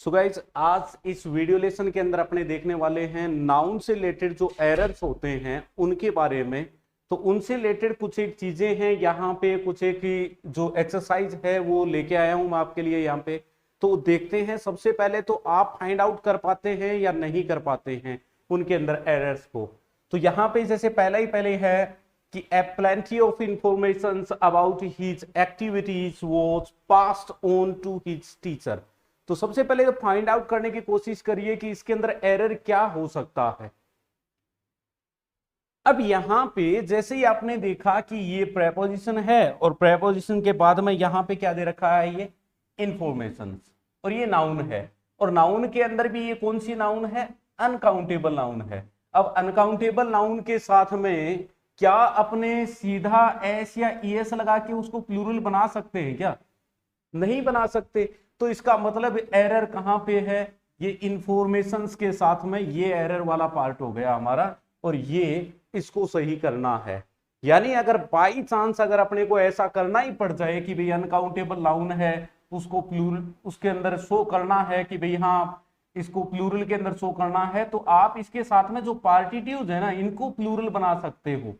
So guys आज इस video lesson के अंदर अपने देखने वाले हैं नाउन से रिलेटेड जो एरर्स होते हैं उनके बारे में। तो उनसे रिलेटेड कुछ एक चीजें हैं यहाँ पे, कुछ एक जो एक्सरसाइज है वो लेके आया हूं मैं आपके लिए यहाँ पे। तो देखते हैं सबसे पहले तो आप फाइंड आउट कर पाते हैं या नहीं कर पाते हैं उनके अंदर एरर्स को। तो यहाँ पे जैसे पहले है कि a plenty of information about his activities was passed on to his teacher। तो सबसे पहले फाइंड आउट करने की कोशिश करिए कि इसके अंदर एरर क्या हो सकता है। अब यहां पे जैसे ही आपने देखा कि ये प्रेपोजिशन है और प्रेपोजिशन के बाद में यहां पे क्या दे रखा है, ये इंफॉर्मेशन, और ये नाउन है। और नाउन के अंदर भी ये कौन सी नाउन है, अनकाउंटेबल नाउन है। अब अनकाउंटेबल नाउन के साथ में क्या अपने सीधा एस या ईएस लगा के उसको प्लूरल बना सकते हैं क्या? नहीं बना सकते। तो इसका मतलब एरर कहां पे है, ये इंफॉर्मेशंस के साथ में ये एरर वाला पार्ट हो गया हमारा, और ये इसको सही करना है। यानी अगर बाई चांस अगर अपने को ऐसा करना ही पड़ जाए कि भाई अनकाउंटेबल नाउन है, उसको प्लूरल उसके अंदर शो करना है कि भाई हाँ इसको प्लूरल के अंदर शो करना है, तो आप इसके साथ में जो पार्टिटिव्स है ना इनको प्लूरल बना सकते हो।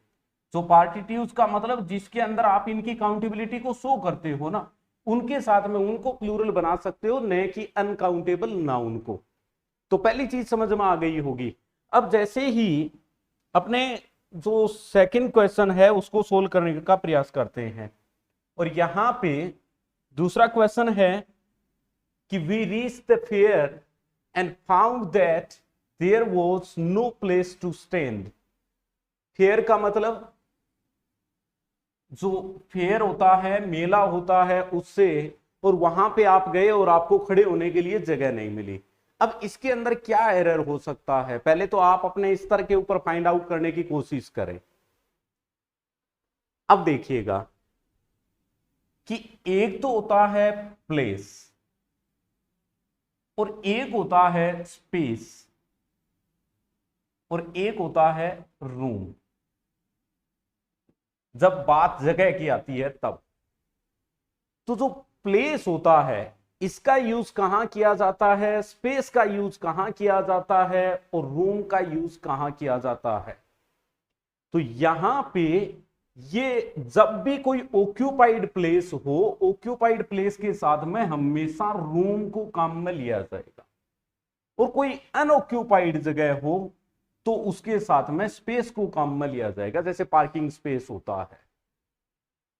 जो पार्टिटिव्स का मतलब जिसके अंदर आप इनकी काउंटेबिलिटी को शो करते हो ना, उनके साथ में उनको प्लूरल बना सकते हो, न कि अनकाउंटेबल नाउन को। तो पहली चीज समझ में आ गई होगी। अब जैसे ही अपने जो सेकंड क्वेश्चन है उसको सोल्व करने का प्रयास करते हैं, और यहां पे दूसरा क्वेश्चन है कि we reach the fair and found that there was no place to stand. Fair का मतलब जो फेयर होता है, मेला होता है उससे, और वहां पे आप गए और आपको खड़े होने के लिए जगह नहीं मिली। अब इसके अंदर क्या एरर हो सकता है, पहले तो आप अपने स्तर के ऊपर फाइंड आउट करने की कोशिश करें। अब देखिएगा कि एक तो होता है प्लेस और एक होता है स्पेस और एक होता है रूम। जब बात जगह की आती है तब तो जो प्लेस होता है इसका यूज कहां किया जाता है, स्पेस का यूज कहां किया जाता है, और रूम का यूज कहां किया जाता है। तो यहां पे ये जब भी कोई ऑक्यूपाइड प्लेस हो, ऑक्यूपाइड प्लेस के साथ में हमेशा रूम को काम में लिया जाएगा, और कोई अनऑक्यूपाइड जगह हो तो उसके साथ में स्पेस को काम में लिया जाएगा, जैसे पार्किंग स्पेस होता है।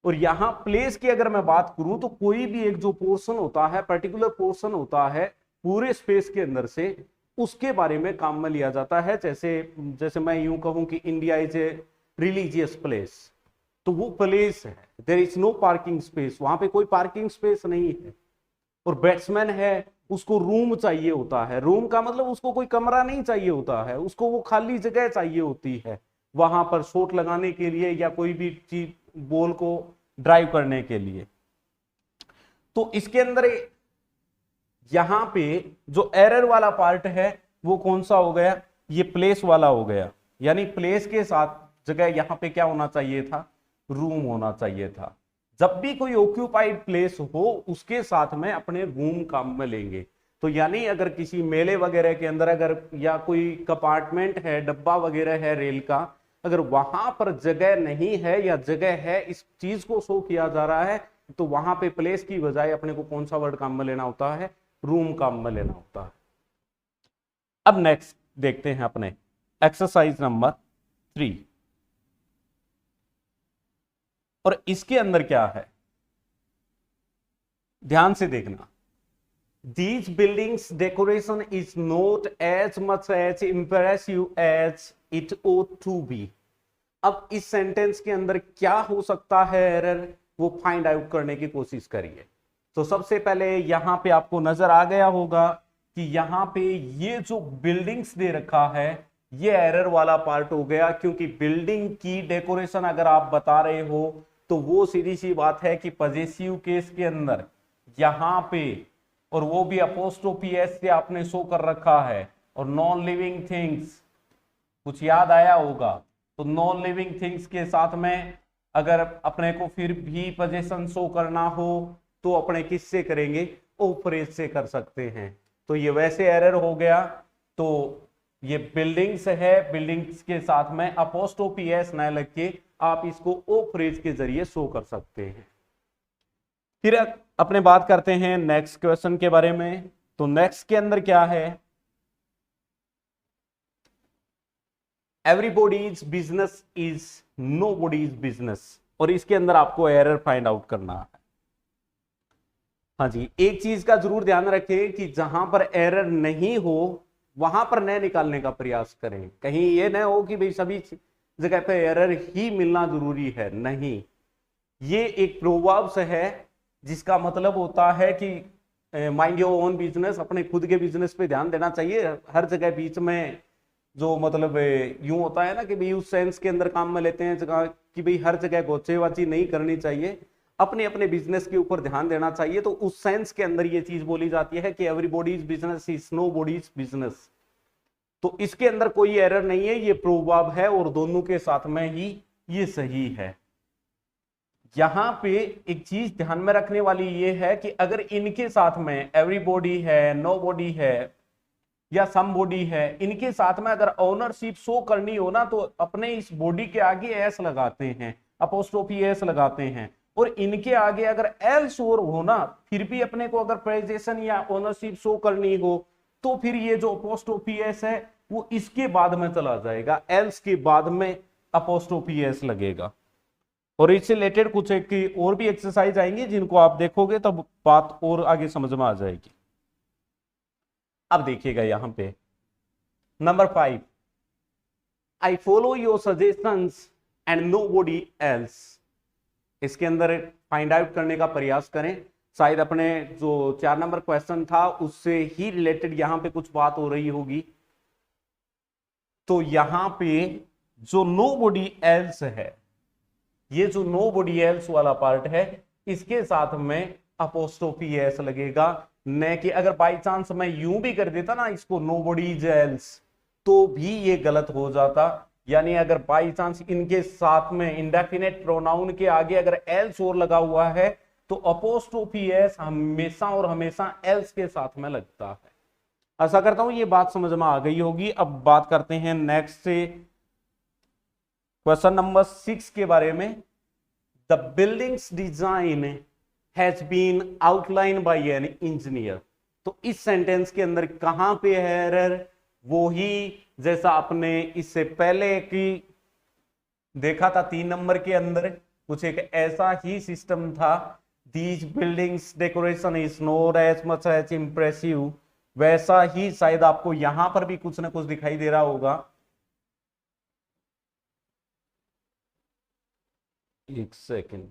और यहां प्लेस की अगर मैं बात करूं तो कोई भी एक जो पोर्शन होता है, पर्टिकुलर पोर्शन होता है पूरे स्पेस के अंदर से, उसके बारे में काम में लिया जाता है। जैसे मैं यूं कहूं कि India is a religious place, तो वो प्लेस है, there is no parking space, वहां पे कोई पार्किंग स्पेस नहीं है। और बैट्समैन है, उसको रूम चाहिए होता है। रूम का मतलब उसको कोई कमरा नहीं चाहिए होता है, उसको वो खाली जगह चाहिए होती है वहां पर शॉट लगाने के लिए या कोई भी चीज बॉल को ड्राइव करने के लिए। तो इसके अंदर यहां पे जो एरर वाला पार्ट है वो कौन सा हो गया, ये प्लेस वाला हो गया। यानी प्लेस के साथ जगह यहां पे क्या होना चाहिए था, रूम होना चाहिए था। जब भी कोई ऑक्यूपाइड प्लेस हो उसके साथ में अपने रूम काम में लेंगे। तो यानी अगर किसी मेले वगैरह के अंदर अगर या कोई कंपार्टमेंट है, डब्बा वगैरह है रेल का, अगर वहां पर जगह नहीं है या जगह है इस चीज को शो किया जा रहा है, तो वहां पे प्लेस की बजाय अपने को कौन सा वर्ड काम में लेना होता है, रूम काम में लेना होता है। अब नेक्स्ट देखते हैं अपने एक्सरसाइज नंबर 3, और इसके अंदर क्या है ध्यान से देखना। These buildings decoration is not as much as impressive as it ought to be। अब इस सेंटेंस के अंदर क्या हो सकता है एरर, वो फाइंड आउट करने की कोशिश करिए। तो सबसे पहले यहां पे आपको नजर आ गया होगा कि यहां पे ये जो बिल्डिंग्स दे रखा है ये एरर वाला पार्ट हो गया, क्योंकि बिल्डिंग की डेकोरेशन अगर आप बता रहे हो तो वो सीधी सी बात है कि पॉजेसिव केस के अंदर यहां पे, और वो भी अपोस्ट्रोफी एस से आपने शो कर रखा है, और नॉन लिविंग थिंग्स कुछ याद आया होगा, तो नॉन लिविंग थिंग्स के साथ में अगर अपने को फिर भी पोजीशन शो करना हो तो अपने किससे करेंगे, ओपरेज से कर सकते हैं। तो ये वैसे एरर हो गया। तो ये बिल्डिंग्स है, बिल्डिंग्स के साथ में अपोस्ट्रोफी एस न लग के आप इसको ओ फ्रेज के जरिए शो कर सकते हैं। फिर अपने बात करते हैं नेक्स्ट क्वेश्चन के बारे में। तो नेक्स्ट के अंदर क्या है, एवरीबॉडीज बिजनेस इज नोबॉडीज बिजनेस, और इसके अंदर आपको एरर फाइंड आउट करना है। हाँ जी, एक चीज का जरूर ध्यान रखें कि जहां पर एरर नहीं हो वहां पर न निकालने का प्रयास करें। कहीं ये न हो कि भाई सभी जगह पे एरर ही मिलना जरूरी है, नहीं। ये एक प्रोवर्ब्स है जिसका मतलब होता है कि माइंड योर ओन बिजनेस, अपने खुद के बिजनेस पे ध्यान देना चाहिए। हर जगह बीच में जो मतलब यूं होता है ना कि भाई उस सेंस के अंदर काम में लेते हैं जगह कि भाई हर जगह गोचेबाजी नहीं करनी चाहिए, अपने अपने बिजनेस के ऊपर ध्यान देना चाहिए। तो उस सेंस के अंदर ये चीज बोली जाती है कि एवरीबॉडीज बिजनेस इज नोबॉडीज बिजनेस। तो इसके अंदर कोई एरर नहीं है, ये प्रोवर्ब है और दोनों के साथ में ही ये सही है। यहां पे एक चीज ध्यान में रखने वाली ये है कि अगर इनके साथ में एवरीबॉडी है, नोबॉडी है या समबॉडी है, इनके साथ में अगर ओनरशिप शो करनी हो ना तो अपने इस बॉडी के आगे एस लगाते हैं, अपोस्ट्रोफी एस लगाते हैं। और इनके आगे अगर एल शोर हो ना, फिर भी अपने को अगर पोजीशन या ओनरशिप शो करनी हो तो फिर ये जो अपोस्ट्रोफी एस है वो इसके बाद में चला जाएगा, एल्स के बाद में अपोस्ट्रोफी एस लगेगा। और इससे रिलेटेड कुछ एक और भी एक्सरसाइज आएंगी जिनको आप देखोगे तब बात और आगे समझ में आ जाएगी। अब देखिएगा यहां पे number 5, I follow your suggestions and nobody else. इसके अंदर फाइंड आउट करने का प्रयास करें। शायद अपने जो 4 नंबर क्वेश्चन था उससे ही रिलेटेड यहां पे कुछ बात हो रही होगी। तो यहां पे जो नोबॉडी एल्स है, ये जो नोबॉडी एल्स वाला पार्ट है, इसके साथ में अपोस्ट्रोफी एस लगेगा। न कि अगर बाई चांस मैं यूं भी कर देता ना इसको नोबॉडीज एल्स तो भी ये गलत हो जाता। यानी अगर बाई चांस इनके साथ में इंडेफिनेट प्रोनाउन के आगे अगर एल्स और लगा हुआ है तो अपोस्ट्रोफी एस हमेशा और हमेशा एल्स के साथ में लगता है। ऐसा करता हूं ये बात समझ में आ गई होगी। अब बात करते हैं नेक्स्ट से क्वेश्चन नंबर 6 के बारे में। The buildings design has been outline by an engineer. तो इस सेंटेंस के अंदर कहां पे है एरर, वो ही जैसा आपने इससे पहले की देखा था 3 नंबर के अंदर, कुछ एक ऐसा ही सिस्टम था। These buildings decoration is not as much as impressive, वैसा ही शायद आपको यहां पर भी कुछ ना कुछ दिखाई दे रहा होगा। एक सेकेंड,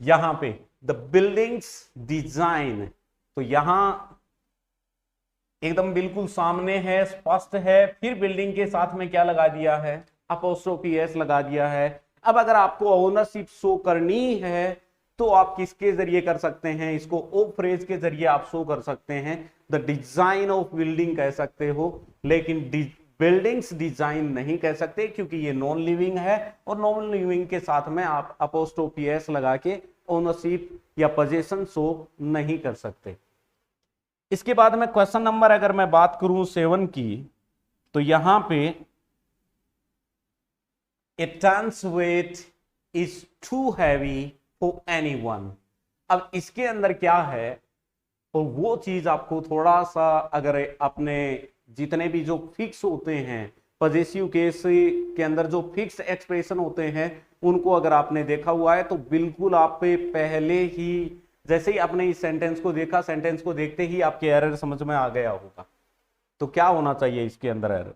यहां पे द बिल्डिंग्स डिजाइन, तो यहां एकदम बिल्कुल सामने है, स्पष्ट है। फिर बिल्डिंग के साथ में क्या लगा दिया है, अपोस्ट्रोफी एस लगा दिया है। अब अगर आपको ओनरशिप शो करनी है तो आप किसके जरिए कर सकते हैं, इसको ओ फ्रेज के जरिए आप शो कर सकते हैं। द डिजाइन ऑफ बिल्डिंग कह सकते हो, लेकिन बिल्डिंग्स डिजाइन नहीं कह सकते क्योंकि ये नॉन लिविंग है और नॉन लिविंग के साथ में आप अपोस्ट्रोफी एस लगा के ओनरशिप या पोजीशन शो नहीं कर सकते। इसके बाद में क्वेश्चन नंबर अगर मैं बात करूं 7 की, तो यहां पे a tons weight is too heavy for anyone. अब इसके अंदर क्या है, और वो चीज आपको थोड़ा सा अगर अपने जितने भी जो फिक्स होते हैं पॉजिटिव केस के अंदर जो फिक्स एक्सप्रेशन होते हैं उनको अगर आपने देखा हुआ है तो बिल्कुल आप पे पहले ही जैसे ही आपने इस सेंटेंस को देखा, सेंटेंस को देखते ही आपके एरर समझ में आ गया होगा। तो क्या होना चाहिए इसके अंदर एरर,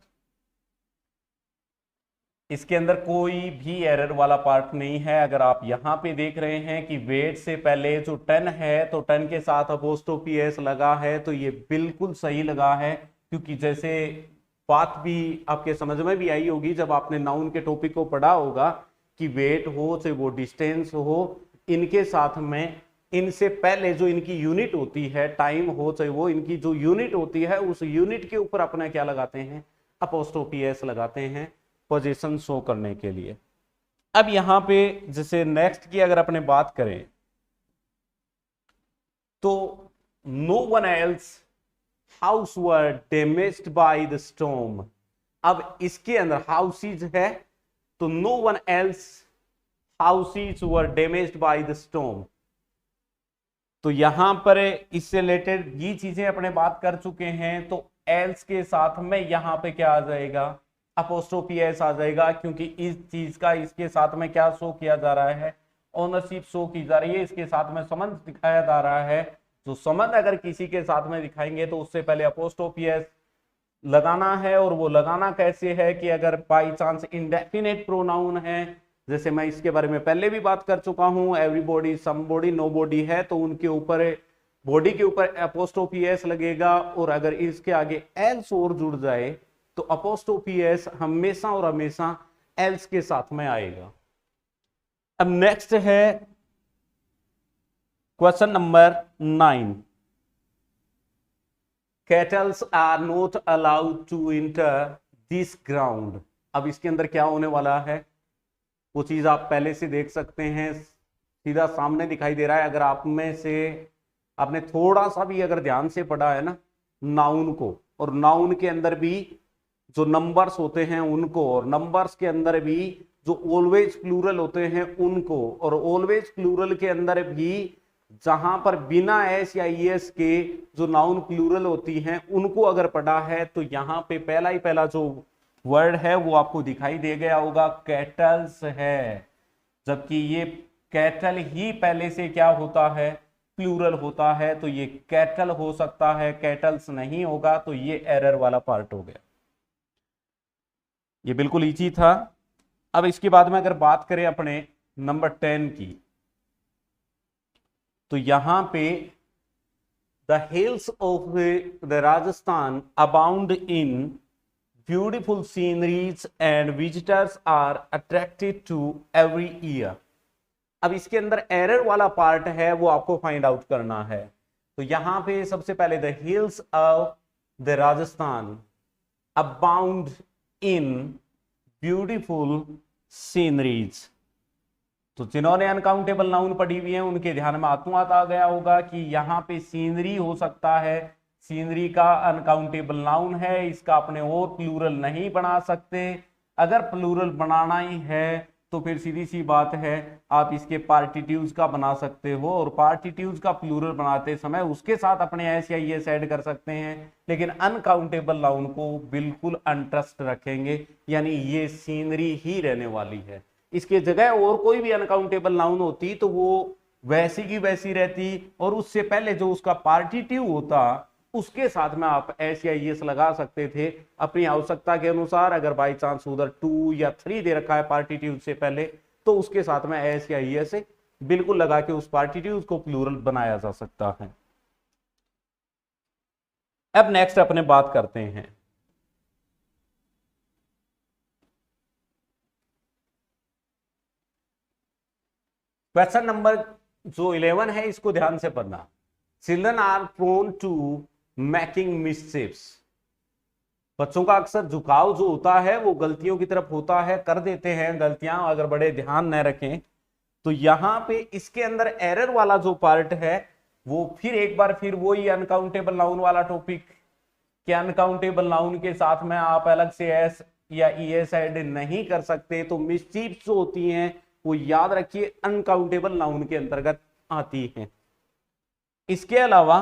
इसके अंदर कोई भी एरर वाला पार्ट नहीं है। अगर आप यहां पे देख रहे हैं कि वेट से पहले जो टन है तो टन के साथ अपोस्ट्रोफी एस लगा है, तो ये बिल्कुल सही लगा है। क्योंकि जैसे बात भी आपके समझ में भी आई होगी जब आपने नाउन के टॉपिक को पढ़ा होगा कि वेट हो चाहे वो डिस्टेंस हो, इनके साथ में इनसे पहले जो इनकी यूनिट होती है, टाइम हो चाहे वो इनकी जो यूनिट होती है, उस यूनिट के ऊपर अपना क्या लगाते हैं, अपोस्ट्रोफी एस लगाते हैं पोजीशन शो करने के लिए। अब यहां पे जैसे नेक्स्ट की अगर अपने बात करें तो no one else house were damaged by the storm. अब इसके अंदर हाउसेज है, तो no one else houses were damaged by the storm. तो यहां पर इससे रिलेटेड ये चीजें अपने बात कर चुके हैं, तो एल्स के साथ में यहां पे क्या आ जाएगा, अपोस्ट्रोफी एस आ जाएगा, क्योंकि इस चीज का इसके साथ में क्या शो किया जा रहा है, ओनरशिप शो की जा रही है, इसके साथ में संबंध दिखाया जा रहा है। तो संबंध अगर किसी के साथ में दिखाएंगे तो उससे पहले अपोस्ट्रोफी एस लगाना है, और वो लगाना कैसे है कि अगर बाई चांस इंडेफिनेट प्रोनाउन है, जैसे मैं इसके बारे में पहले भी बात कर चुका हूं, एवरीबॉडी, समबॉडी, नोबॉडी है, तो उनके ऊपर बॉडी के ऊपर अपोस्ट्रोफी एस लगेगा, और अगर इसके आगे एल्स और जुड़ जाए तो अपोस्ट्रोफी एस हमेशा और हमेशा एल्स के साथ में आएगा। अब नेक्स्ट है question number 9। Cattles are not allowed to enter this ground. अब इसके अंदर क्या होने वाला है वो चीज आप पहले से देख सकते हैं, सीधा सामने दिखाई दे रहा है। अगर आप में से आपने थोड़ा सा भी अगर ध्यान से पढ़ा है ना नाउन को, और नाउन के अंदर भी जो नंबर्स होते हैं उनको, और नंबर्स के अंदर भी जो ऑलवेज प्लूरल होते हैं उनको, और ऑलवेज प्लूरल के अंदर भी जहां पर बिना एस या ईएस के जो नाउन प्लूरल होती हैं उनको अगर पढ़ा है, तो यहां पे पहला ही पहला जो वर्ड है वो आपको दिखाई दे गया होगा, कैटल्स है। जबकि ये कैटल ही पहले से क्या होता है, प्लूरल होता है, तो ये कैटल हो सकता है, कैटल्स नहीं होगा, तो ये एरर वाला पार्ट हो गया। ये बिल्कुल इजी था। अब इसके बाद में अगर बात करें अपने नंबर 10 की, तो यहां पे the hills of the Rajasthan abound in beautiful sceneries and visitors are attracted to every year. अब इसके अंदर एरर वाला पार्ट है वो आपको फाइंड आउट करना है। तो यहां पे सबसे पहले the hills of the Rajasthan abound in beautiful sceneries. तो जिन्होंने अनकाउंटेबल नाउन पढ़ी हुई है उनके ध्यान में आत्मवाद आ गया होगा कि यहाँ पे सीनरी हो सकता है, सीनरी का अनकाउंटेबल नाउन है, इसका अपने और प्लूरल नहीं बना सकते। अगर प्लूरल बनाना ही है तो फिर सीधी सी बात है आप इसके पार्टिट्यूड्स का बना सकते हो, और पार्टिट्यूड्स का प्लूरल बनाते समय उसके साथ अपने एस या ईएस ऐड कर सकते हैं, लेकिन अनकाउंटेबल नाउन को बिल्कुल अनट्रस्ट रखेंगे, यानी ये सीनरी ही रहने वाली है। इसके जगह और कोई भी अनकाउंटेबल नाउन होती तो वो वैसी की वैसी रहती, और उससे पहले जो उसका पार्टिट्यूड होता उसके साथ में आप एस या ईएस लगा सकते थे अपनी आवश्यकता के अनुसार। अगर बाई चांस उधर 2 या 3 दे रखा है पार्टिट्यूड से पहले, तो उसके साथ में एस या ईएस बिल्कुल लगा के उस पार्टिट्यूड को प्लूरल बनाया जा सकता है। अब नेक्स्ट अपने बात करते हैं क्वेश्चन नंबर जो 11 है, इसको ध्यान से पढ़ना। Children are prone to making mischiefs. बच्चों का अक्सर झुकाव जो होता है वो गलतियों की तरफ होता है, कर देते हैं गलतियां अगर बड़े ध्यान न रखें। तो यहां पे इसके अंदर एरर वाला जो पार्ट है वो फिर एक बार फिर वही अनकाउंटेबल नाउन वाला टॉपिक, कि अनकाउंटेबल नाउन के साथ में आप अलग से एस या ईएस ऐड नहीं कर सकते। तो मिसचीफ जो होती हैं वो याद रखिए अनकाउंटेबल नाउन के अंतर्गत आती हैं। इसके अलावा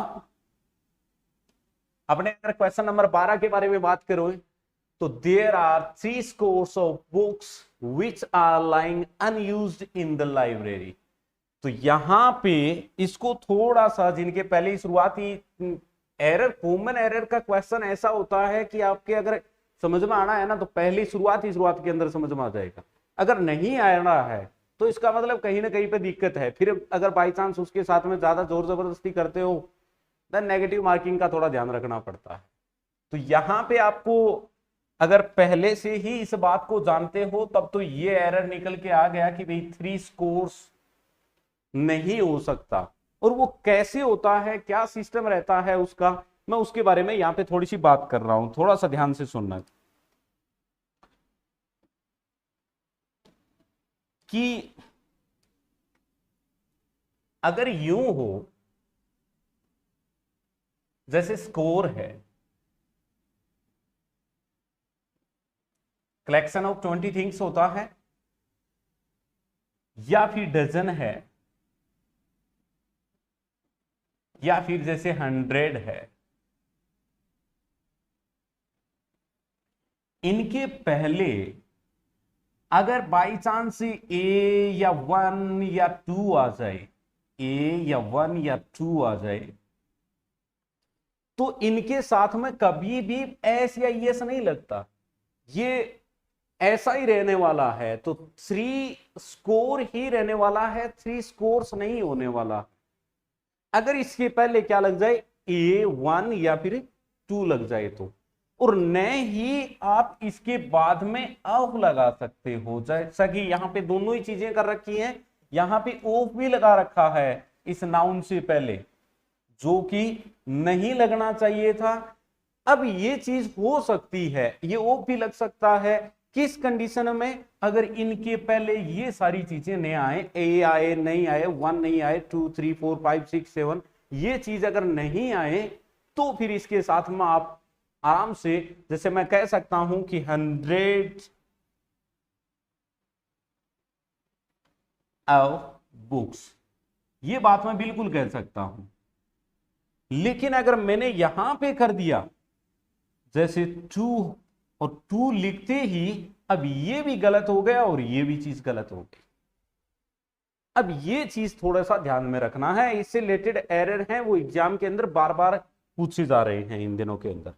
अपने अगर क्वेश्चन नंबर 12 के बारे में बात करो तो there are 3 scores of books which are lying unused in the library. तो यहां पे इसको थोड़ा सा, जिनके पहले शुरुआती एरर, कॉमन एरर का क्वेश्चन ऐसा होता है कि आपके अगर समझ में आना है ना तो पहली शुरुआत के अंदर समझ में आ जाएगा। अगर नहीं आना है तो इसका मतलब कहीं ना कहीं पे दिक्कत है। फिर अगर बाई चांस उसके साथ में ज्यादा जोर जबरदस्ती करते हो देन नेगेटिव मार्किंग का थोड़ा ध्यान रखना पड़ता है। तो यहां पे आपको अगर पहले से ही इस बात को जानते हो तब तो ये एरर निकल के आ गया कि भाई 3 scores नहीं हो सकता। और वो कैसे होता है, क्या सिस्टम रहता है उसका, मैं उसके बारे में यहां पे थोड़ी सी बात कर रहा हूं, थोड़ा सा ध्यान से सुनना। कि अगर यूं हो जैसे स्कोर है, कलेक्शन ऑफ 20 थिंग्स होता है, या फिर डजन है, या फिर जैसे 100 है। इनके पहले अगर बाई चांस ए या 1 या 2 आ जाए, ए या 1 या 2 आ जाए, तो इनके साथ में कभी भी एस या एस नहीं लगता, ये ऐसा ही रहने वाला है। तो 3 स्कोर ही रहने वाला है, 3 स्कोर्स नहीं होने वाला। अगर इसके पहले क्या लग जाए, ए 1 या फिर 2 लग जाए तो, और न ही आप इसके बाद में ऑफ लगा सकते हो, जैसा कि यहां पे दोनों ही चीजें कर रखी हैं। यहां पे ऑफ भी लगा रखा है इस नाउन से पहले, जो कि नहीं लगना चाहिए था। अब ये चीज हो सकती है, ये ऑफ भी लग सकता है किस कंडीशन में, अगर इनके पहले ये सारी चीजें नहीं आए, ए आए नहीं आए, 1 नहीं आए, 2 3 4 5 6 7, ये चीज अगर नहीं आए, तो फिर इसके साथ में आप आराम से, जैसे मैं कह सकता हूं कि 100 ऑफ बुक्स, ये बात मैं बिल्कुल कह सकता हूं। लेकिन अगर मैंने यहां पे कर दिया जैसे 2 और 2 लिखते ही, अब ये भी गलत हो गया और ये भी चीज गलत हो गई। अब ये चीज थोड़ा सा ध्यान में रखना है, इससे रिलेटेड एरर हैं वो एग्जाम के अंदर बार बार पूछे जा रहे हैं इन दिनों के अंदर।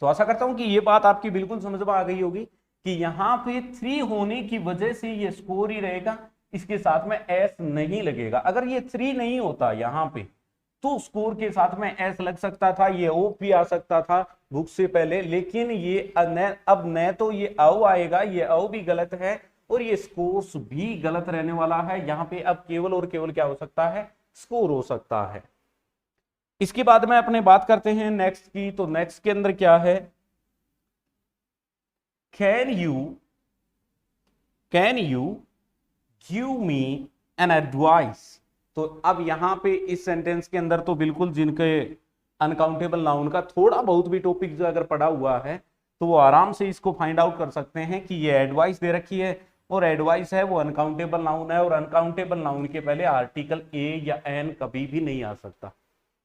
तो आशा करता हूं कि ये बात आपकी बिल्कुल समझ में आ गई होगी कि यहां पे 3 होने की वजह से ये स्कोर ही रहेगा, इसके साथ में एस नहीं लगेगा। अगर ये 3 नहीं होता यहां पे, तो स्कोर के साथ में एस लग सकता था, ये ओ भी आ सकता था बुक से पहले। लेकिन ये अब न तो ये औ आएगा, ये औ भी गलत है, और ये स्कोर्स भी गलत रहने वाला है। यहां पे अब केवल और केवल क्या हो सकता है, स्कोर हो सकता है। इसके बाद में अपने बात करते हैं नेक्स्ट की। तो नेक्स्ट के अंदर क्या है, can you give me an advice. तो अब यहां पे इस सेंटेंस के अंदर तो बिल्कुल जिनके अनकाउंटेबल नाउन का थोड़ा बहुत भी टॉपिक जो अगर पढ़ा हुआ है, तो वो आराम से इसको फाइंड आउट कर सकते हैं कि ये एडवाइस दे रखी है, और एडवाइस है वो अनकाउंटेबल नाउन है, और अनकाउंटेबल नाउन के पहले आर्टिकल ए या एन कभी भी नहीं आ सकता।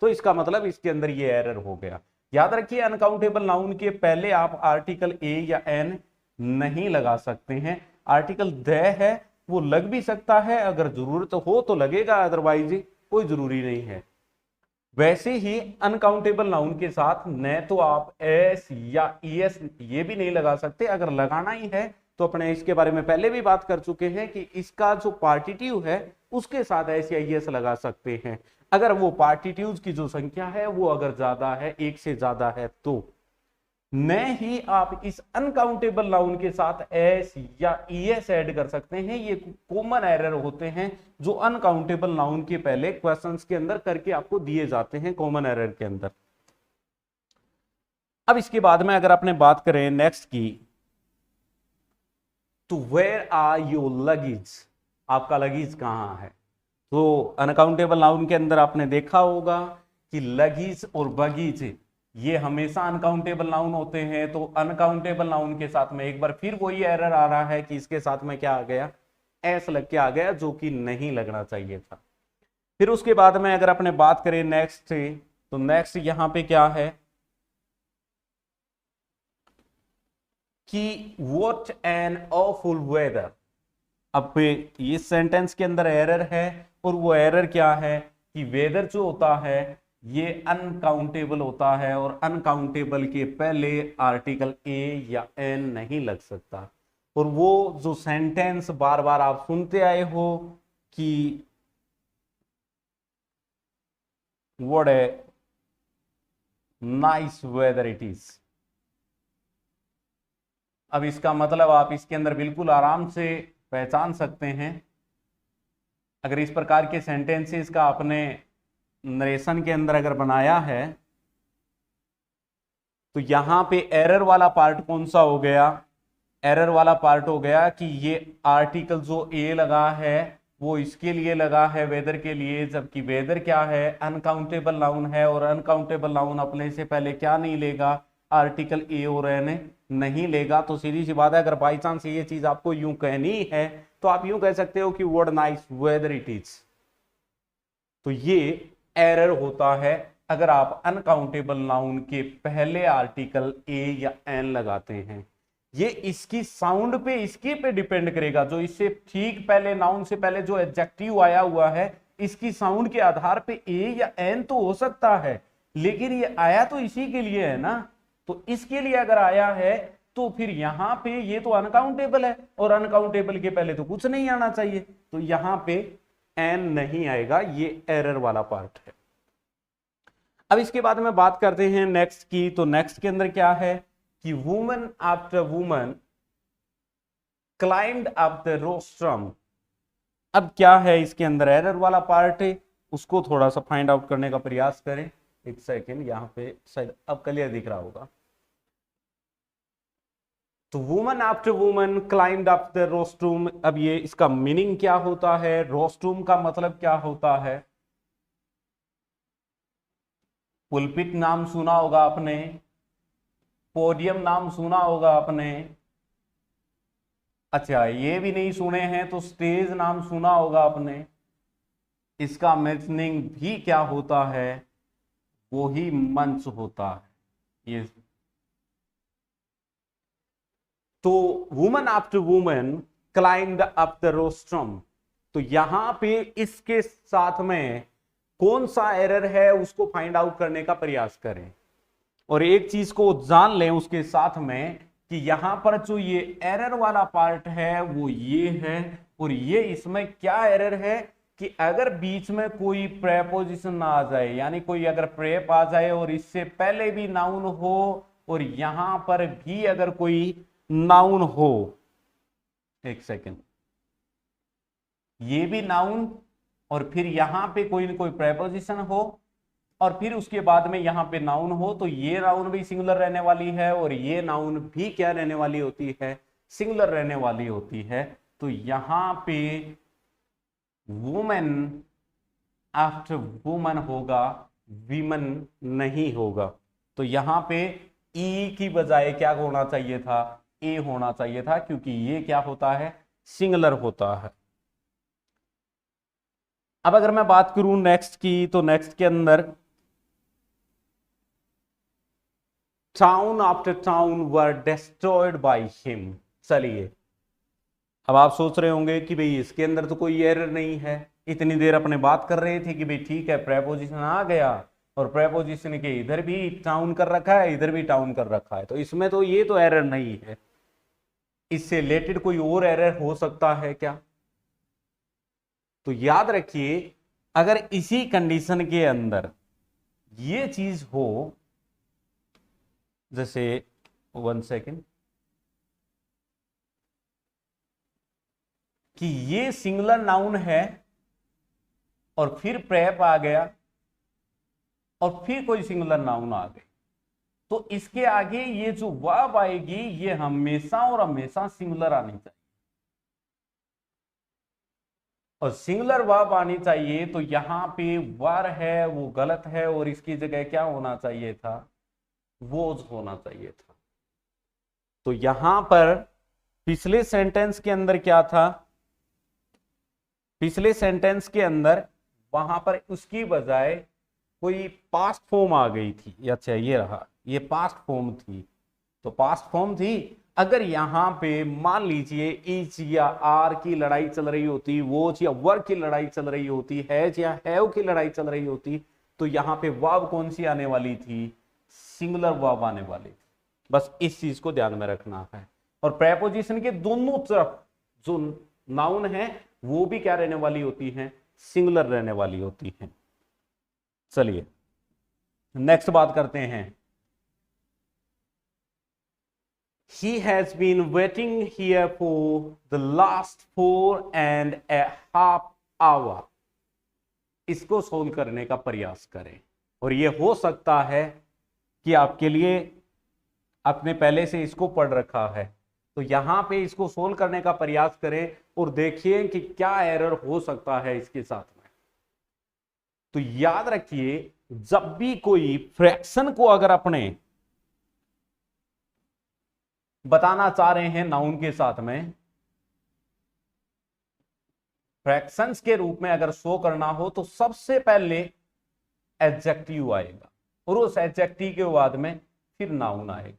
तो इसका मतलब इसके अंदर ये एरर हो गया। याद रखिए, अनकाउंटेबल नाउन के पहले आप आर्टिकल ए या एन नहीं लगा सकते हैं। आर्टिकल द है वो लग भी सकता है, अगर जरूरत हो तो लगेगा, अदरवाइज कोई जरूरी नहीं है। वैसे ही अनकाउंटेबल नाउन के साथ न तो आप एस या ईएस ये भी नहीं लगा सकते। अगर लगाना ही है तो अपने इसके बारे में पहले भी बात कर चुके हैं कि इसका जो पार्टिटिव है उसके साथ एस या ईएस लगा सकते हैं। अगर वो पार्टिटिव्स की जो संख्या है वो अगर ज्यादा है, एक से ज्यादा है, तो न ही आप इस अनकाउंटेबल नाउन के साथ एस या ईएस ऐड कर सकते हैं। ये कॉमन एरर होते हैं जो अनकाउंटेबल नाउन के पहले क्वेश्चंस के अंदर करके आपको दिए जाते हैं कॉमन एरर के अंदर। अब इसके बाद में अगर आपने बात करें नेक्स्ट की, तो वेयर आर योर लगेज, आपका लगेज कहां है। तो अनकाउंटेबल नाउन के अंदर आपने देखा होगा कि लगेज और बगीज ये हमेशा अनकाउंटेबल नाउन होते हैं। तो अनकाउंटेबल नाउन के साथ में एक बार फिर वही एरर आ रहा है कि इसके साथ में क्या आ गया, एस लग के आ गया, जो कि नहीं लगना चाहिए था। फिर उसके बाद में अगर अपने बात करें नेक्स्ट से, तो नेक्स्ट यहां पे क्या है कि व्हाट एन ऑफुल वेदर। अब इस सेंटेंस के अंदर एरर है, और वो एरर क्या है कि वेदर जो होता है ये अनकाउंटेबल होता है, और अनकाउंटेबल के पहले आर्टिकल ए या एन नहीं लग सकता। और वो जो सेंटेंस बार बार आप सुनते आए हो कि what a nice whether it is, अब इसका मतलब आप इसके अंदर बिल्कुल आराम से पहचान सकते हैं। अगर इस प्रकार के सेंटेंसेस का आपने नरेशन के अंदर अगर बनाया है, तो यहां पे एरर वाला पार्ट कौन सा हो गया, एरर वाला पार्ट हो गया कि ये आर्टिकल जो ए लगा है वो इसके लिए लगा है, वेदर के लिए, जबकि वेदर क्या है, अनकाउंटेबल नाउन है, और अनकाउंटेबल नाउन अपने से पहले क्या नहीं लेगा, आर्टिकल ए और एन नहीं लेगा। तो सीधी सी बात है, अगर बाई चांस ये चीज आपको यूं कहनी है तो आप यूं कह सकते हो कि what nice whether it is. तो ये एरर होता है अगर आप अनकाउंटेबल नाउन के पहले आर्टिकल ए या एन लगाते हैं। ये इसकी साउंड पे, इसके पे डिपेंड करेगा। जो इससे ठीक पहले, नाउन से पहले जो एडजेक्टिव आया हुआ है, इसकी साउंड के आधार पे ए या एन तो हो सकता है, लेकिन ये आया तो इसी के लिए है ना। तो इसके लिए अगर आया है तो फिर यहां पे ये तो अनकाउंटेबल है, और अनकाउंटेबल के पहले तो कुछ नहीं आना चाहिए, तो यहां पे एन नहीं आएगा। ये एरर वाला पार्ट है। अब इसके बाद में बात करते हैं नेक्स्ट की। तो नेक्स्ट के अंदर क्या है कि woman after woman climbed up the rostrum. अब क्या है इसके अंदर, एरर वाला पार्ट है, उसको थोड़ा सा फाइंड आउट करने का प्रयास करें। एक सेकेंड, यहां पे शायद अब क्लियर दिख रहा होगा। तो woman after woman climbed up the rostrum. अब ये इसका मीनिंग क्या होता है, रोस्ट्रम का मतलब क्या होता है। पुलपिट नाम सुना होगा आपने, पोडियम नाम सुना होगा आपने, अच्छा ये भी नहीं सुने हैं तो स्टेज नाम सुना होगा आपने। इसका मीनिंग भी क्या होता है, वो ही मंच होता है ये। तो woman after woman climbed up the rostrum. तो यहां पे इसके साथ में कौन सा एरर है उसको फाइंड आउट करने का प्रयास करें। और एक चीज को जान लें उसके साथ में कि यहां पर जो ये एरर वाला पार्ट है वो ये है, और ये इसमें क्या एरर है कि अगर बीच में कोई प्रेपोजिशन ना आ जाए, यानी कोई अगर प्रेप आ जाए और इससे पहले भी नाउन हो, और यहां पर भी अगर कोई नाउन हो, एक सेकेंड, ये भी नाउन और फिर यहां पे कोई ना कोई प्रेपोजिशन हो, और फिर उसके बाद में यहां पे नाउन हो, तो ये नाउन भी सिंगुलर रहने वाली है, और ये नाउन भी क्या रहने वाली होती है, सिंगुलर रहने वाली होती है। तो यहां पे वुमेन आफ्टर वुमन होगा, वीमन नहीं होगा। तो यहां पे ई की बजाय क्या होना चाहिए था, ए होना चाहिए था, क्योंकि ये क्या होता है, सिंगुलर होता है। अब अगर मैं बात करूं नेक्स्ट की, तो नेक्स्ट के अंदर town after town were destroyed by him. चलिए, अब आप सोच रहे होंगे कि भाई इसके अंदर तो कोई एरर नहीं है, इतनी देर अपने बात कर रहे थे कि भाई ठीक है प्रेपोजिशन आ गया, और प्रेपोजिशन के इधर भी टाउन कर रखा है, इधर भी टाउन कर रखा है, तो इसमें तो ये तो एरर नहीं है। इससे रिलेटेड कोई और एरर हो सकता है क्या। तो याद रखिए, अगर इसी कंडीशन के अंदर ये चीज हो, जैसे 1 सेकेंड, कि ये सिंगुलर नाउन है और फिर प्रेप आ गया और फिर कोई सिंगुलर नाउन आ गई, तो इसके आगे ये जो वर्ब आएगी ये हमेशा और हमेशा सिंगुलर आनी चाहिए। और सिंगुलर वर्ब आनी चाहिए, तो यहां पे वर है वो गलत है, और इसकी जगह क्या होना चाहिए था, वोज होना चाहिए था। तो यहां पर पिछले सेंटेंस के अंदर क्या था, पिछले सेंटेंस के अंदर वहां पर उसकी बजाय कोई पास्ट फॉर्म आ गई थी। अच्छा ये रहा, ये पास्ट फॉर्म थी। तो पास्ट फॉर्म थी, अगर यहां पे मान लीजिए इज या आर की लड़ाई चल रही होती, वोज या वर की लड़ाई चल रही होती, हैज या हैव की लड़ाई चल रही होती, तो यहां पे वर्ब कौन सी आने वाली थी, सिंगुलर वर्ब आने वाली थी। बस इस चीज को ध्यान में रखना है। और प्रेपोजिशन के दोनों तरफ जो नाउन है वो भी क्या रहने वाली होती है, सिंगुलर रहने वाली होती है। चलिए नेक्स्ट बात करते हैं। He has been waiting here for the last 4.5 hours. इसको सोल्व करने का प्रयास करें, और ये हो सकता है कि आपके लिए आपने पहले से इसको पढ़ रखा है, तो यहां पे इसको सोल्व करने का प्रयास करें और देखिए कि क्या एरर हो सकता है इसके साथ में। तो याद रखिए, जब भी कोई फ्रैक्शन को अगर अपने बताना चाह रहे हैं नाउन के साथ में, फ्रैक्शंस के रूप में अगर शो करना हो, तो सबसे पहले एडजेक्टिव आएगा और उस एडजेक्टिव के बाद में फिर नाउन आएगा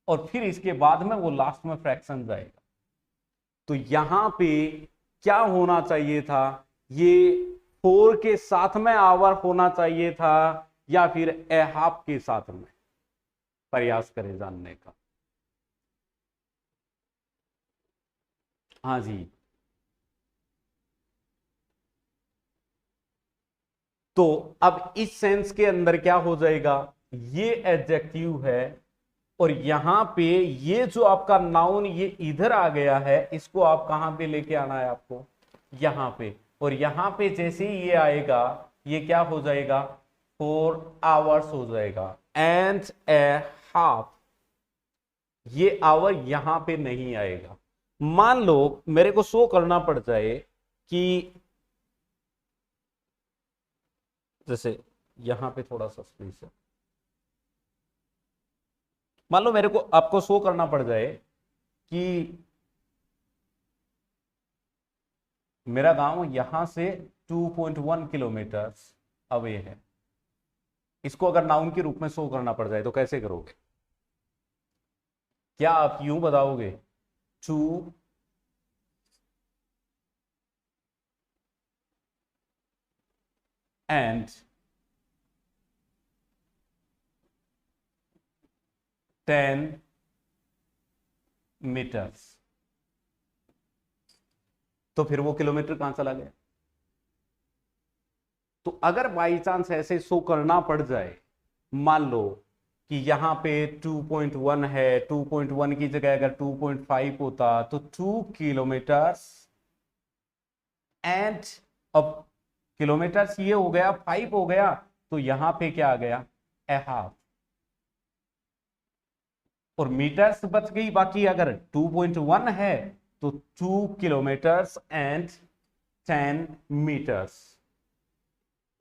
और फिर इसके बाद में वो लास्ट में फ्रैक्शन जाएगा। तो यहां पे क्या होना चाहिए था, ये 4 के साथ में आवर होना चाहिए था या फिर ए हाफ के साथ में? प्रयास करें जानने का। हाँ जी, तो अब इस सेंस के अंदर क्या हो जाएगा, ये एडजेक्टिव है और यहां पे ये जो आपका नाउन ये इधर आ गया है, इसको आप कहां पे लेके आना है आपको, यहां पे। और यहां पे जैसे ही ये आएगा, ये क्या हो जाएगा, 4 आवर्स हो जाएगा। एंड ए हाफ, ये आवर यहां पे नहीं आएगा। मान लो मेरे को शो करना पड़ जाए कि जैसे यहां पे थोड़ा सा स्पेस है, मान लो मेरे को आपको शो करना पड़ जाए कि मेरा गांव यहां से 2.1 किलोमीटर अवे है। इसको अगर नाउन के रूप में शो करना पड़ जाए तो कैसे करोगे? क्या आप यूं बताओगे, 2 and 10 मीटर्स, तो फिर वो किलोमीटर कहां चला गया? तो अगर बाई चांस ऐसे शो करना पड़ जाए, मान लो कि यहां पे 2.1 है, 2.1 की जगह अगर 2.5 होता तो 2 किलोमीटर्स एंड, अब किलोमीटर्स ये हो गया, 5 हो गया, तो यहां पे क्या आ गया, ए हाफ। और मीटर्स बच गई बाकी, अगर 2.1 है तो 2 किलोमीटर्स एंड 10 मीटर्स।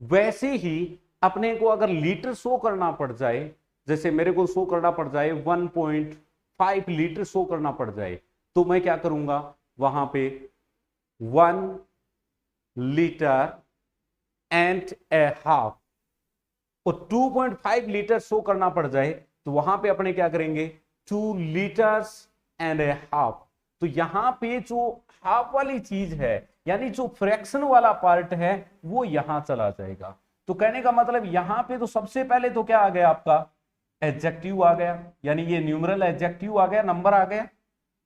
वैसे ही अपने को अगर लीटर शो करना पड़ जाए, जैसे मेरे को शो करना पड़ जाए 1.5 लीटर शो करना पड़ जाए, तो मैं क्या करूंगा, वहां पे 1 लीटर एंड ए हाफ। और 2.5 लीटर शो करना पड़ जाए तो वहां पे अपने क्या करेंगे, 2 लीटर्स एंड ए हाफ। तो यहां पे जो हाफ वाली चीज है, यानी जो फ्रैक्शन वाला पार्ट है, वो यहां चला जाएगा। तो कहने का मतलब यहां पे तो सबसे पहले तो क्या आ गया आपका, एडजेक्टिव आ गया, यानी ये न्यूमरल एडजेक्टिव आ गया, नंबर आ गया।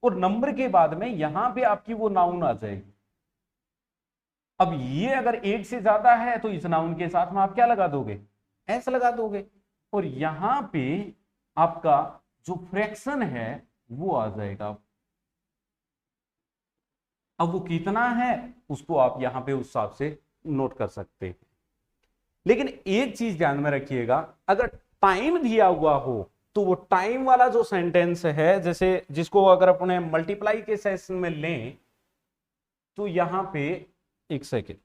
और नंबर के बाद में यहां पे आपकी वो नाउन आ जाएगी। अब ये अगर 1 से ज्यादा है तो इस नाउन के साथ में आप क्या लगा दोगे, एस लगा दोगे। और यहां पे आपका जो फ्रैक्शन है वो आ जाएगा। अब वो कितना है उसको आप यहां पे उस हिसाब से नोट कर सकते हैं। लेकिन एक चीज ध्यान में रखिएगा, अगर टाइम दिया हुआ हो तो वो टाइम वाला जो सेंटेंस है, जैसे जिसको अगर अपने मल्टीप्लाई के सेशन में लें, तो यहां पे एक सेकेंड,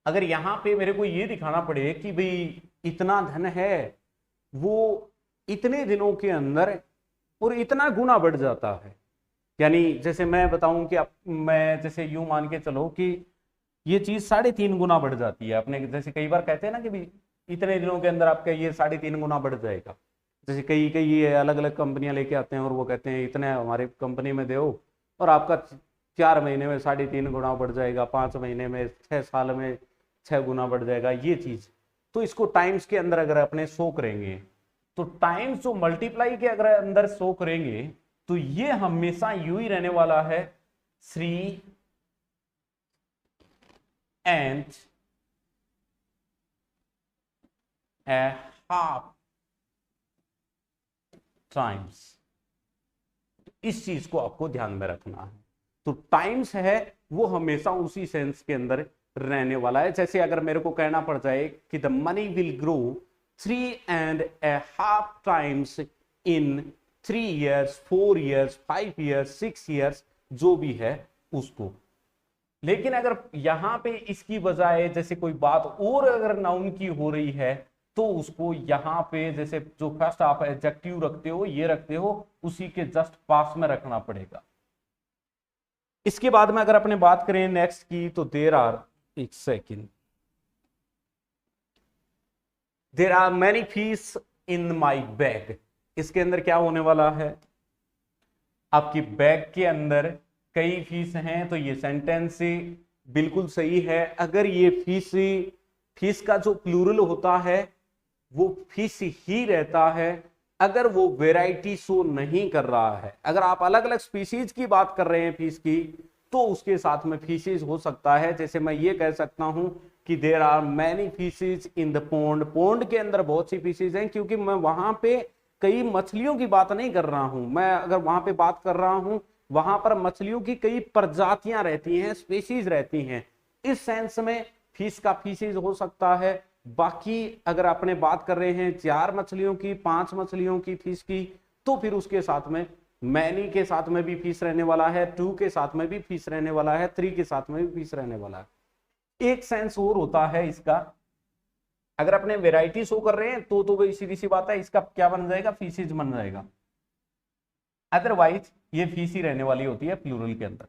अगर यहां पे मेरे को ये दिखाना पड़े कि भाई इतना धन है, वो इतने दिनों के अंदर और इतना गुना बढ़ जाता है। यानी जैसे मैं बताऊं कि मैं जैसे यूं मान के चलो कि ये चीज 3.5 गुना बढ़ जाती है। अपने जैसे कई बार कहते हैं ना कि भाई इतने दिनों के अंदर आपका ये 3.5 गुना बढ़ जाएगा। जैसे कई कई ये अलग अलग कंपनियां लेके आते हैं और वो कहते हैं इतने हमारे कंपनी में दो और आपका 4 महीने में 3.5 गुना बढ़ जाएगा, 5 महीने में, 6 साल में 6 गुना बढ़ जाएगा ये चीज। तो इसको टाइम्स के अंदर अगर अपने शो करेंगे, तो टाइम्स जो मल्टीप्लाई के अगर अंदर शो करेंगे, तो ये हमेशा यू ही रहने वाला है, 3 and a half times। इस चीज को आपको ध्यान में रखना है। तो टाइम्स है वो हमेशा उसी सेंस के अंदर रहने वाला है। जैसे अगर मेरे को कहना पड़ जाए कि the money will grow 3.5 times in 3 years, 4 years, 5 years, 6 years, जो भी है उसको। लेकिन अगर यहां पे इसकी बजाय जैसे कोई बात और अगर नाउन की हो रही है तो उसको यहां पे जैसे जो फर्स्ट आप एडजेक्टिव रखते हो ये रखते हो, उसी के जस्ट पास में रखना पड़ेगा। इसके बाद में अगर अपने बात करें नेक्स्ट की तो there are many fish in my bag. इसके अंदर क्या होने वाला है, आपकी बैग के अंदर कई फिश हैं, तो ये सेंटेंस बिल्कुल सही है। अगर ये फिश का जो प्लूरल होता है वो फिश ही रहता है, अगर वो वेराइटी शो नहीं कर रहा है। अगर आप अलग अलग स्पीशीज की बात कर रहे हैं फिश की, तो उसके साथ में फिशेज हो सकता है। जैसे मैं ये कह सकता हूं कि there are many fishes in the pond. Pond के अंदर बहुत सी फिशेज हैं, क्योंकि मैं वहां पे कई मछलियों की बात नहीं कर रहा हूं। मैं अगर वहां पे बात कर रहा हूं, वहां पर मछलियों की कई प्रजातियां रहती हैं, स्पीशीज रहती हैं। इस सेंस में फिश का फिशेज हो सकता है। बाकी अगर अपने बात कर रहे हैं 4 मछलियों की, 5 मछलियों की, फिश की, तो फिर उसके साथ में मैनी के साथ में भी फिश रहने वाला है, 2 के साथ में भी फिश रहने वाला है, 3 के साथ में भी फिश रहने वाला है। एक सेंस और होता है इसका, अगर अपने वेराइटी शो कर रहे हैं तो वही सीधी सी बात है, इसका क्या बन जाएगा, फिशेज बन जाएगा। अदरवाइज ये फिश ही रहने वाली होती है प्लूरल के अंदर।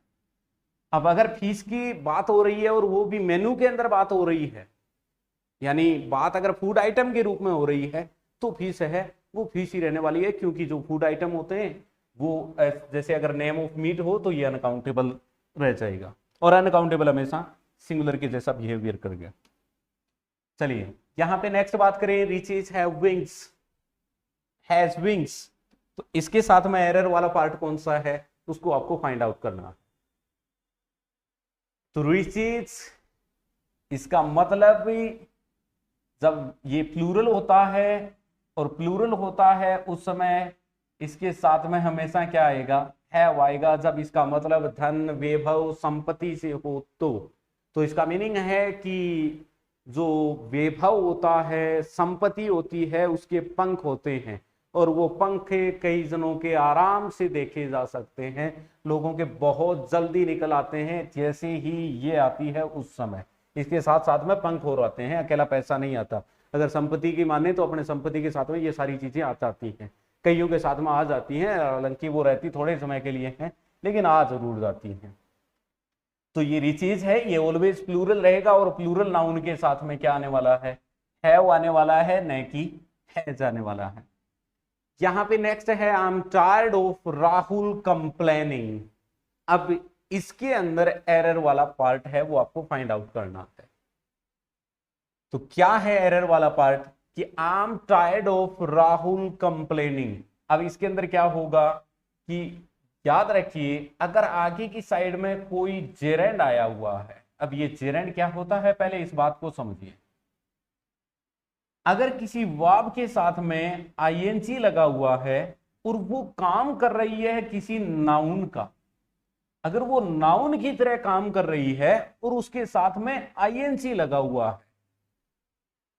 अब अगर फिश की बात हो रही है और वो भी मेनू के अंदर बात हो रही है, यानी बात अगर फूड आइटम के रूप में हो रही है, तो फिश है वो फिश ही रहने वाली है। क्योंकि जो फूड आइटम होते हैं वो जैसे अगर नेम ऑफ मीट हो तो ये अनकाउंटेबल रह जाएगा, और अनकाउंटेबल हमेशा सिंगुलर के जैसा बिहेवियर कर गया। चलिए यहां पे नेक्स्ट बात करें, riches have wings, has wings. तो इसके साथ में एरर वाला पार्ट कौन सा है, उसको आपको फाइंड आउट करना। तो रिचेज, इसका मतलब भी जब ये प्लूरल होता है, और प्लूरल होता है उस समय इसके साथ में हमेशा क्या आएगा, हैव आएगा। जब इसका मतलब धन, वैभव, संपत्ति से हो तो इसका मीनिंग है कि जो वैभव होता है, संपत्ति होती है, उसके पंख होते हैं, और वो पंख कई जनों के आराम से देखे जा सकते हैं, लोगों के बहुत जल्दी निकल आते हैं जैसे ही ये आती है उस समय। इसके साथ साथ में पंख हो आते हैं, अकेला पैसा नहीं आता। अगर संपत्ति की माने तो अपने संपत्ति के साथ में ये सारी चीजें आ जाती हैं, कईयों के साथ में आ जाती हैं, हालांकि वो रहती थोड़े समय के लिए हैं, लेकिन आ जरूर जाती हैं। तो ये रिचेज है, ये ऑलवेज प्लूरल रहेगा, और प्लूरल नाउन के साथ में क्या आने वाला है, हैव आने वाला है, न कि हैज आने वाला है। यहां पे नेक्स्ट है I am tired of Rahul complaining. अब इसके अंदर एरर वाला पार्ट है, वो आपको फाइंड आउट करना है। तो क्या है एरर वाला पार्ट, कि I am tired of Rahul complaining. अब इसके अंदर क्या होगा कि याद रखिए, अगर आगे की साइड में कोई जेरेंड आया हुआ है, अब ये जेरेंड क्या होता है, पहले इस बात को समझिए। अगर किसी वर्ब के साथ में आईएनजी लगा हुआ है और वो काम कर रही है किसी नाउन का, अगर वो नाउन की तरह काम कर रही है और उसके साथ में आईएनजी लगा हुआ है,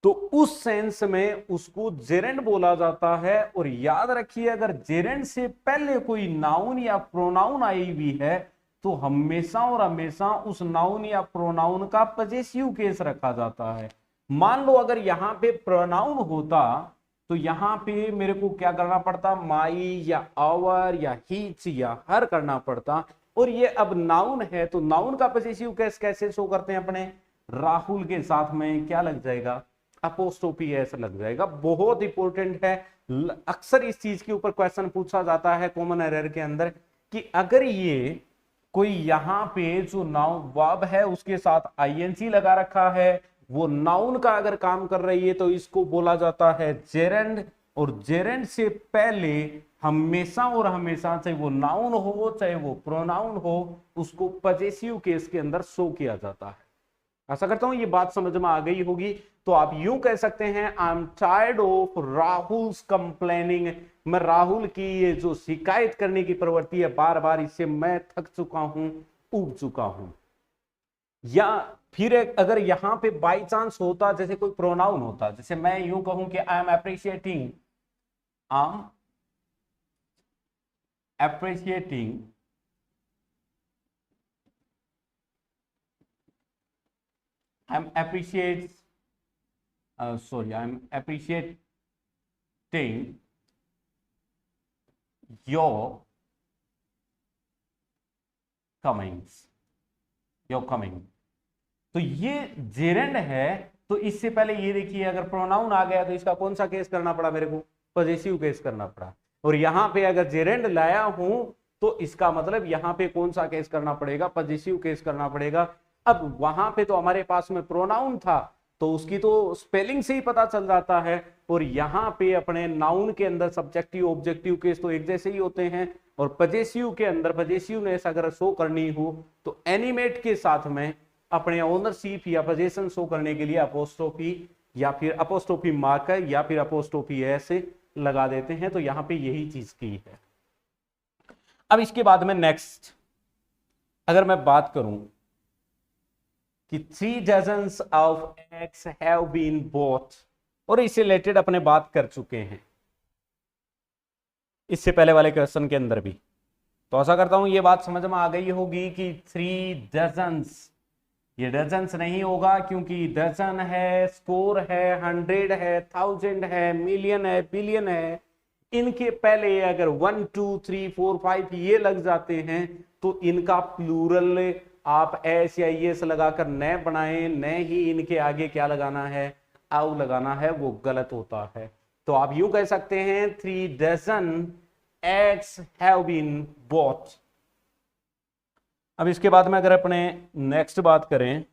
तो उस सेंस में उसको जेरेंड बोला जाता है। और याद रखिए, अगर जेरेंड से पहले कोई नाउन या प्रोनाउन आई हुई है, तो हमेशा और हमेशा उस नाउन या प्रोनाउन का पजेसिव केस रखा जाता है। मान लो अगर यहां पे प्रोनाउन होता, तो यहां पे मेरे को क्या करना पड़ता, माई या आवर या हीच या हर करना पड़ता, और ये अब नाउन है, तो नाउन का पजेसिव केस कैसे शो करते हैं अपने, राहुल के साथ में क्या लग जाएगा, अपोस्ट्रोफी एस लग जाएगा। बहुत इंपॉर्टेंट है, अक्सर इस चीज के ऊपर क्वेश्चन पूछा जाता है कॉमन एरर के अंदर, कि अगर ये कोई यहां पे जो नाउन वर्ब है उसके साथ आईएनजी लगा रखा है, वो नाउन का अगर काम कर रही है, तो इसको बोला जाता है जेरेंड। और जेरेंड से पहले हमेशा और हमेशा, चाहे वो नाउन हो चाहे वो प्रोनाउन हो, उसको पजेसिव केस के अंदर शो किया जाता है। आशा करता हूं ये बात समझ में आ गई होगी। तो आप यूं कह सकते हैं, I am tired of Rahul's complaining. मैं राहुल की ये जो शिकायत करने की प्रवृत्ति है बार बार, इससे मैं थक चुका हूं, ऊब चुका हूं। या फिर अगर यहां पे बाई चांस होता, जैसे कोई प्रोनाउन होता, जैसे मैं यूं कहूं कि I am appreciating, I am appreciating I'm appreciating your coming। तो ये जेरेंड है, तो इससे पहले ये देखिए, अगर प्रोनाउन आ गया तो इसका कौन सा केस करना पड़ा मेरे को? पॉजेसिव केस करना पड़ा। और यहां पे अगर जेरेंड लाया हूं तो इसका मतलब यहां पे कौन सा केस करना पड़ेगा? पॉजेसिव केस करना पड़ेगा। अब वहां पे तो हमारे पास में प्रोनाउन था तो उसकी तो स्पेलिंग से ही पता चल जाता है, और यहां पे अपने नाउन के अंदर सब्जेक्टिव ऑब्जेक्टिव केस तो एक जैसे ही होते हैं, और पॉजेसिव के अंदर पॉजेसिवनेस अगर शो करनी हो तो एनिमेट के साथ में अपने ओनरशिप या पोजीशन शो करने के लिए अपोस्ट्रोफी या फिर अपोस्ट्रोफी मार्कर या फिर अपोस्ट्रोफी ऐसे लगा देते हैं। तो यहां पे यही चीज की है। अब इसके बाद में नेक्स्ट अगर मैं बात करूं कि 3 dozens of eggs have been bought, और इससे रिलेटेड अपने बात कर चुके हैं इससे पहले वाले क्वेश्चन के अंदर भी, तो आशा करता हूं ये बात समझ में आ गई होगी कि 3 डजन्स, ये डजन्स नहीं होगा क्योंकि डजन है, स्कोर है, 100 है, 1000 है, मिलियन है, बिलियन है, इनके पहले अगर 1 2 3 4 5 ये लग जाते हैं तो इनका प्लूरल आप एस या एस लगाकर न बनाएं, न ही इनके आगे क्या लगाना है? आउ लगाना है, वो गलत होता है। तो आप यूं कह सकते हैं 3 dozen eggs have been bought. अब इसके बाद में अगर अपने नेक्स्ट बात करें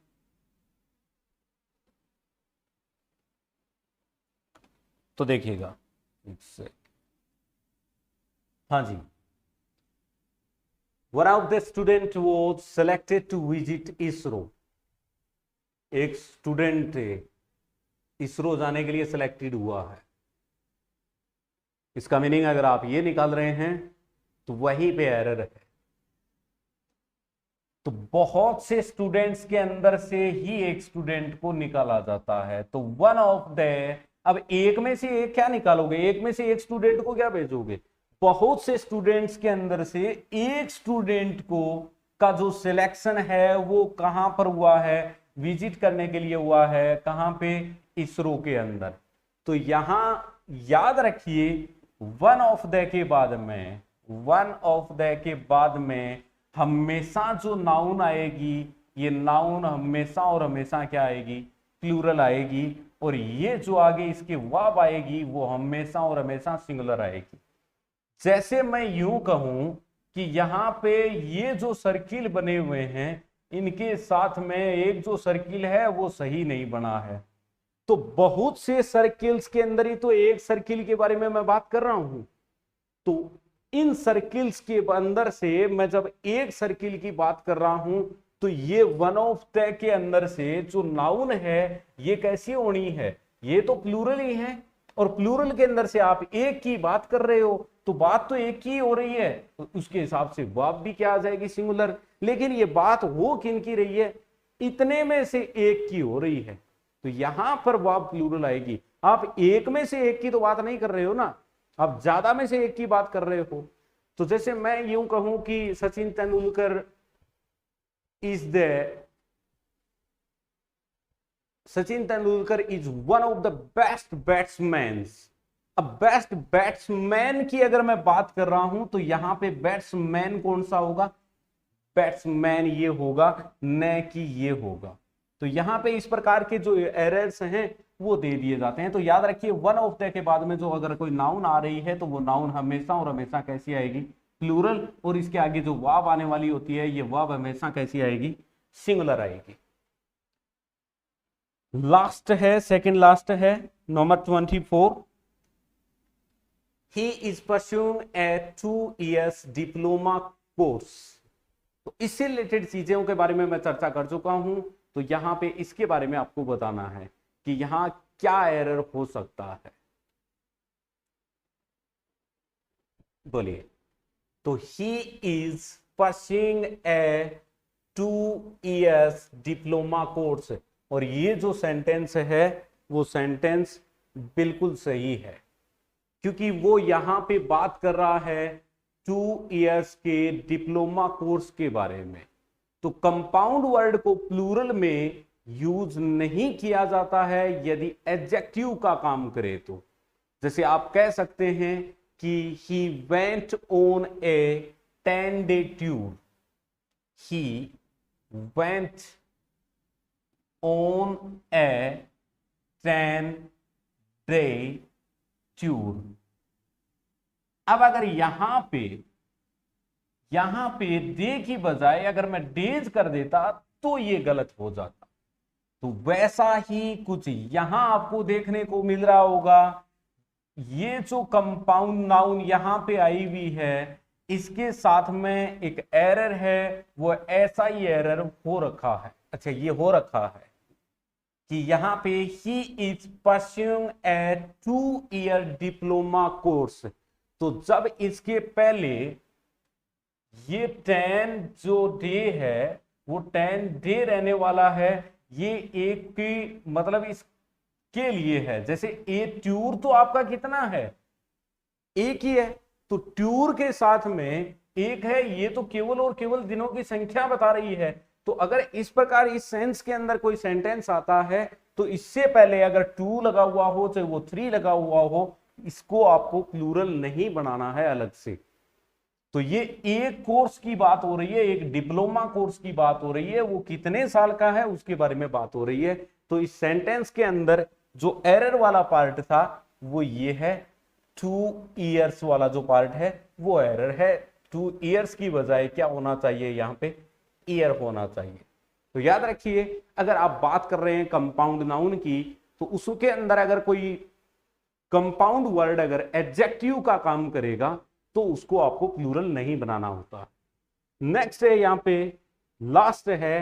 तो देखिएगा, हाँ जी, one of the student was selected to visit ISRO। एक स्टूडेंट इसरो जाने के लिए सिलेक्टेड हुआ है। इसका मीनिंग अगर आप ये निकाल रहे हैं तो वहीं पे एरर है। तो बहुत से स्टूडेंट्स के अंदर से ही एक स्टूडेंट को निकाला जाता है। तो वन ऑफ द, अब एक में से एक क्या निकालोगे? एक में से एक स्टूडेंट को क्या भेजोगे? बहुत से स्टूडेंट्स के अंदर से एक स्टूडेंट को का जो सिलेक्शन है वो कहां पर हुआ है? विजिट करने के लिए हुआ है। कहां पे? इसरो के अंदर। तो यहां याद रखिए वन ऑफ द के बाद में, वन ऑफ द के बाद में हमेशा जो नाउन आएगी, ये नाउन हमेशा और हमेशा क्या आएगी? प्लूरल आएगी। और ये जो आगे इसके वर्ब आएगी वो हमेशा और हमेशा सिंगुलर आएगी। जैसे मैं यूं कहूं कि यहां पे ये जो सर्किल बने हुए हैं इनके साथ में एक जो सर्किल है वो सही नहीं बना है। तो बहुत से सर्किल्स के अंदर ही तो एक सर्किल के बारे में मैं बात कर रहा हूं। तो इन सर्किल्स के अंदर से मैं जब एक सर्किल की बात कर रहा हूं तो ये वन ऑफ द के अंदर से जो नाउन है ये कैसी होनी है? ये तो प्लूरल ही है, और प्लूरल के अंदर से आप एक की बात कर रहे हो तो बात तो एक ही हो रही है, तो उसके हिसाब से वर्ब भी क्या आ जाएगी? सिंगुलर। लेकिन ये बात हो किन की रही है? इतने में से एक की हो रही है, तो यहां पर वर्ब प्लूरल आएगी। आप एक में से एक की तो बात नहीं कर रहे हो ना, आप ज्यादा में से एक की बात कर रहे हो। तो जैसे मैं यूं कहूं कि Sachin Tendulkar is one of the best batsman. अब बेस्ट बैट्समैन की अगर मैं बात कर रहा हूं तो यहां पे बैट्समैन कौन सा होगा? बैट्समैन ये होगा, न कि ये होगा। तो यहां पे इस प्रकार के जो एरर्स हैं वो दे दिए जाते हैं। तो याद रखिए वन ऑफ द के बाद में जो अगर कोई नाउन आ रही है तो वो नाउन हमेशा और हमेशा कैसी आएगी? प्लूरल। और इसके आगे जो वर्ब आने वाली होती है ये वर्ब हमेशा कैसी आएगी? सिंगुलर आएगी। लास्ट है, सेकंड लास्ट है, number 24। He is pursuing a 2 years diploma course। तो इससे रिलेटेड चीजों के बारे में मैं चर्चा कर चुका हूं। तो यहां पे इसके बारे में आपको बताना है कि यहां क्या एरर हो सकता है। बोलिए। तो he is pursuing a 2 years diploma course, और ये जो सेंटेंस है वो सेंटेंस बिल्कुल सही है, क्योंकि वो यहां पे बात कर रहा है 2 इयर्स के डिप्लोमा कोर्स के बारे में। तो कंपाउंड वर्ड को प्लूरल में यूज नहीं किया जाता है यदि एडजेक्टिव का काम करे तो। जैसे आप कह सकते हैं कि he went on a 10-day tour, he went on a 10-day tour। अब अगर यहां पे डे की बजाय अगर मैं डेज कर देता तो ये गलत हो जाता। तो वैसा ही कुछ यहां आपको देखने को मिल रहा होगा। ये जो कंपाउंड नाउन यहां पे आई हुई है इसके साथ में एक एरर है, वो ऐसा ही एरर हो रखा है। अच्छा, ये हो रखा है कि यहां पे he is pursuing a two year diploma course. तो जब इसके पहले ये 10 जो डे है वो 10 डे रहने वाला है, ये एक की मतलब इसके लिए है। जैसे ए ट्यूर तो आपका कितना है, एक ही है, तो ट्यूर के साथ में एक है, ये तो केवल और केवल दिनों की संख्या बता रही है। तो अगर इस प्रकार इस सेंस के अंदर कोई सेंटेंस आता है तो इससे पहले अगर 2 लगा हुआ हो चाहे वो 3 लगा हुआ हो, इसको आपको प्लूरल नहीं बनाना है अलग से। तो ये एक कोर्स की बात हो रही है, एक डिप्लोमा कोर्स की बात हो रही है, वो कितने साल का है उसके बारे में बात हो रही है। तो इस सेंटेंस के अंदर जो एरर वाला पार्ट था वो ये है, 2 इयर्स वाला जो पार्ट है वो एरर है। 2 इयर्स की बजाय क्या होना चाहिए, यहां पे ईयर होना चाहिए। तो याद रखिए, अगर आप बात कर रहे हैं कंपाउंड नाउन की तो उसके अंदर अगर कोई कंपाउंड वर्ड अगर एडजेक्टिव का काम करेगा तो उसको आपको प्लूरल नहीं बनाना होता। नेक्स्ट है यहां पे लास्ट है,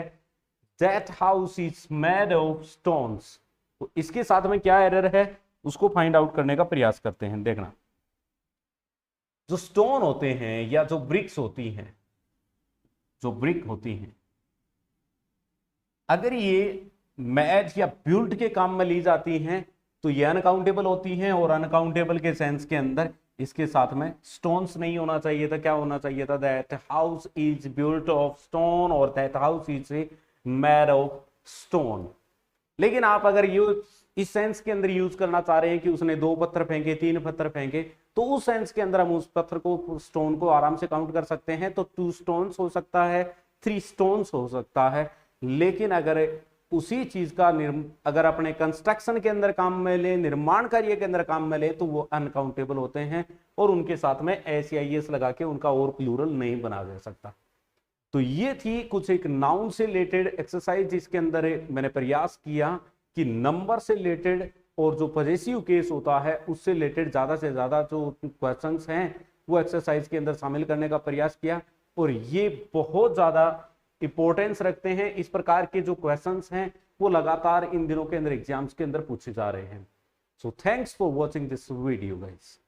that house is made of stones. तो इसके साथ में क्या एरर है उसको फाइंड आउट करने का प्रयास करते हैं। देखना, जो स्टोन होते हैं या जो ब्रिक्स होती हैं, जो ब्रिक होती हैं, अगर ये मैड या बिल्ट के काम में ली जाती हैं तो ये अनकाउंटेबल होती हैं, और अनकाउंटेबल के सेंस के अंदर इसके साथ में स्टोन्स नहीं होना चाहिए था। क्या होना चाहिए था, that house is built of stone और that house is made of stone. लेकिन आप अगर ये इस सेंस के अंदर यूज करना चाह रहे हैं कि उसने 2 पत्थर फेंके, 3 पत्थर फेंके, तो उस सेंस के अंदर हम उस पत्थर को, स्टोन को आराम से काउंट कर सकते हैं। तो 2 स्टोन्स हो सकता है, 3 स्टोन्स हो सकता है। लेकिन अगर उसी चीज का अगर अपने कंस्ट्रक्शन के अंदर काम में ले, निर्माण कार्य के अंदर काम में ले, तो वो अनकाउंटेबल होते हैं और उनके साथ में एस लगा के उनका और प्लूरल नहीं बना जा सकता। तो ये थी कुछ एक नाउन से रिलेटेड एक्सरसाइज जिसके अंदर मैंने प्रयास किया कि नंबर से रिलेटेड और जो पॉजेसिव केस होता है उससे रिलेटेड ज्यादा से ज्यादा जो क्वेश्चंस हैं वो एक्सरसाइज के अंदर शामिल करने का प्रयास किया। और ये बहुत ज्यादा इंपॉर्टेंस रखते हैं। इस प्रकार के जो क्वेश्चंस हैं वो लगातार इन दिनों के अंदर एग्जाम्स के अंदर पूछे जा रहे हैं। So thanks for watching this video guys.